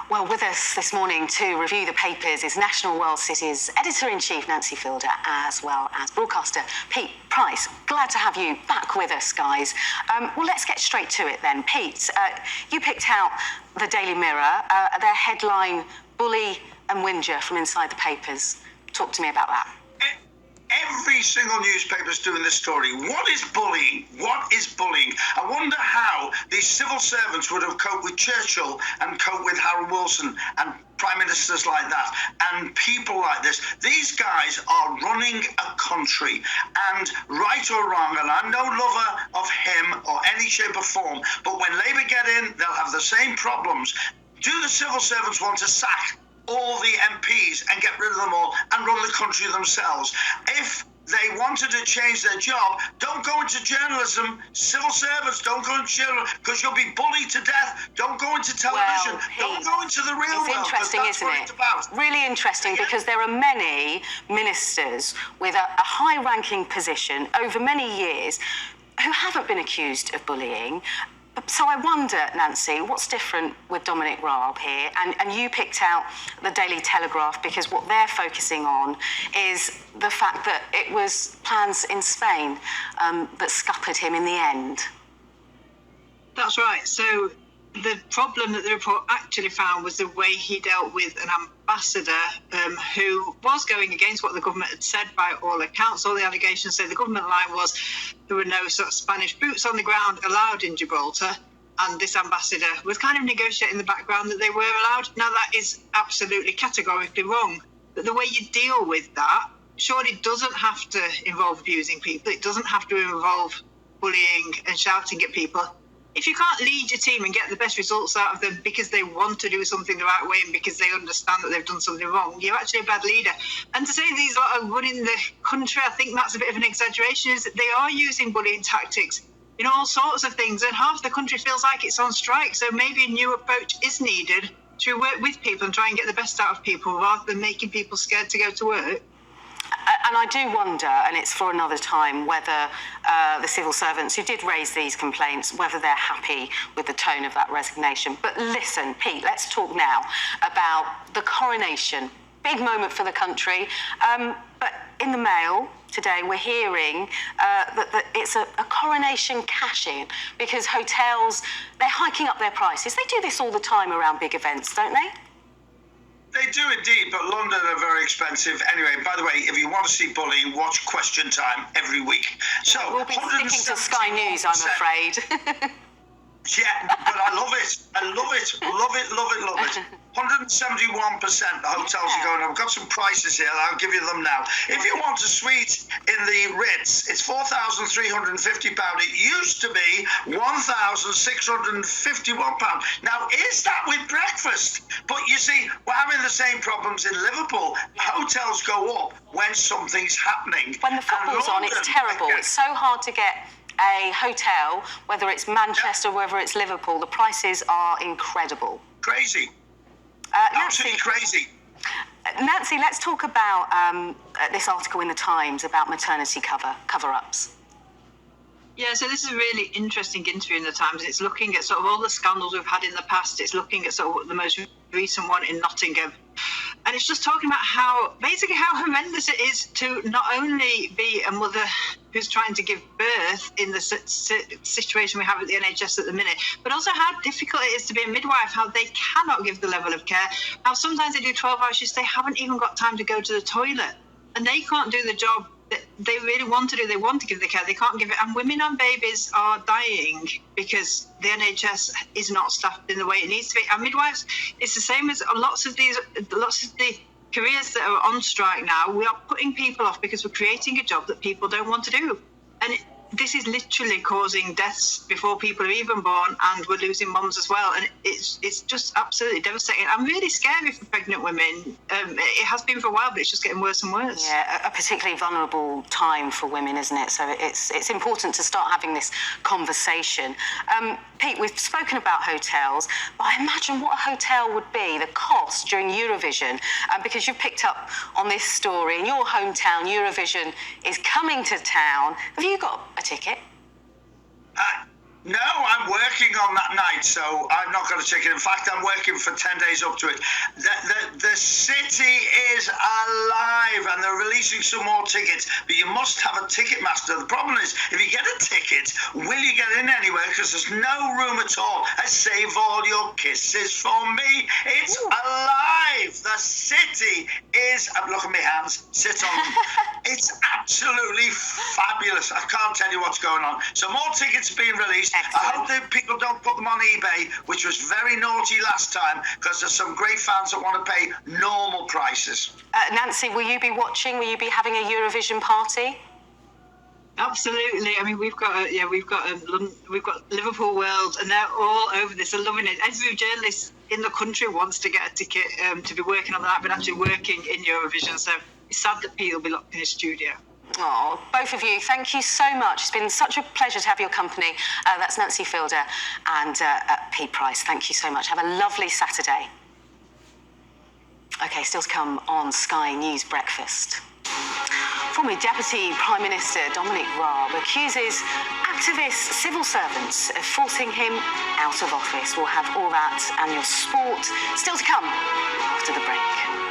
Well, with us this morning to review the papers is National World Cities Editor-in-Chief Nancy Fielder, as well as broadcaster Pete Price. Glad to have you back with us, guys. Well, let's get straight to it then. Pete, you picked out the Daily Mirror, their headline, Bully and Whinger from inside the papers. Talk to me about that. Every single newspaper is doing this story. What is bullying? What is bullying? I wonder how these civil servants would have coped with Churchill and coped with Harold Wilson and prime ministers like that and people like this. These guys are running a country, and right or wrong, and I'm no lover of him or any shape or form, but when Labour get in, they'll have the same problems. Do the civil servants want to sack all the MPs and get rid of them all and run the country themselves? If they wanted to change their job, don't go into journalism. Civil servants, don't go into journalism because you'll be bullied to death. Don't go into television. Well, don't go into the real world. It's interesting, isn't it? Really interesting, because there are many ministers with a high-ranking position over many years who haven't been accused of bullying. So I wonder, Nancy, what's different with Dominic Raab here? And you picked out the Daily Telegraph because what they're focusing on is the fact that it was plans in Spain that scuppered him in the end. That's right. So the problem that the report actually found was the way he dealt with an ambassador who was going against what the government had said by all accounts. All the allegations say the government line was there were no sort of Spanish boots on the ground allowed in Gibraltar, and this ambassador was kind of negotiating in the background that they were allowed. Now, that is absolutely categorically wrong. But the way you deal with that surely doesn't have to involve abusing people. It doesn't have to involve bullying and shouting at people. If you can't lead your team and get the best results out of them because they want to do something the right way and because they understand that they've done something wrong, you're actually a bad leader. And to say these lot are running the country, I think that's a bit of an exaggeration, is that they are using bullying tactics in all sorts of things, and half the country feels like it's on strike. So maybe a new approach is needed to work with people and try and get the best out of people rather than making people scared to go to work. And I do wonder, and it's for another time, whether the civil servants who did raise these complaints, whether they're happy with the tone of that resignation. But listen, Pete, let's talk now about the coronation. Big moment for the country. But in the Mail today, we're hearing that it's a coronation cash-in because hotels, they're hiking up their prices. They do this all the time around big events, don't they? They do indeed, but London are very expensive. Anyway, by the way, if you want to see bullying, watch Question Time every week. So we'll be sticking to Sky News, I'm afraid. Yeah, but I love it. I love it. Love it, love it, love it. 171% the hotels are going up. I've got some prices here. I'll give you them now. If you want a suite in the Ritz, it's £4,350. It used to be £1,651. Now, is that with breakfast? But you see, we're having the same problems in Liverpool. Hotels go up when something's happening. When the football's on, it's terrible. It's so hard to get a hotel, whether it's Manchester, whether it's Liverpool. The prices are incredible. Crazy. Absolutely crazy. Nancy, let's talk about this article in the Times about maternity cover-ups. Yeah, so this is a really interesting interview in the Times. It's looking at sort of all the scandals we've had in the past. It's looking at sort of the most recent one in Nottingham. And it's just talking about how horrendous it is to not only be a mother who's trying to give birth in the situation we have at the NHS at the minute, but also how difficult it is to be a midwife, how they cannot give the level of care, how sometimes they do 12-hour shifts, they haven't even got time to go to the toilet, and they can't do the job that they really want to do. They want to give the care, they can't give it, and women and babies are dying because the NHS is not staffed in the way it needs to be. And midwives, it's the same as lots of the careers that are on strike now. We are putting people off because we're creating a job that people don't want to do, and this is literally causing deaths before people are even born, and we're losing mums as well. And it's just absolutely devastating. I'm really scary for pregnant women. It has been for a while, but it's just getting worse and worse. Yeah, a particularly vulnerable time for women, isn't it? So it's important to start having this conversation. Pete, we've spoken about hotels, but I imagine what a hotel would be, the cost during Eurovision, because you've picked up on this story. In your hometown, Eurovision is coming to town. Have you got a ticket? No, I'm working on that night, so I've not got a ticket. In fact, I'm working for 10 days up to it. The city is alive, and they're releasing some more tickets, but you must have a ticket master. The problem is, if you get a ticket, will you get in anywhere? Because there's no room at all. I save all your kisses for me. It's alive. The city is, look at my hands, sit on them. It's absolutely fabulous. I can't tell you what's going on. So more tickets are being released. Excellent. I hope that people don't put them on eBay, which was very naughty last time, because there's some great fans that want to pay normal prices. Nancy, will you be watching? Will you be having a Eurovision party? Absolutely. I mean, we've got Liverpool World, and they're all over this. They're loving it. Every journalist in the country wants to get a ticket to be working on that, but actually working in Eurovision. So it's sad that Pete will be locked in his studio. Oh, both of you, thank you so much. It's been such a pleasure to have your company. That's Nancy Fielder and Pete Price. Thank you so much. Have a lovely Saturday. Okay, still to come on Sky News Breakfast. Former Deputy Prime Minister Dominic Raab accuses activist civil servants of forcing him out of office. We'll have all that and your sport still to come after the break.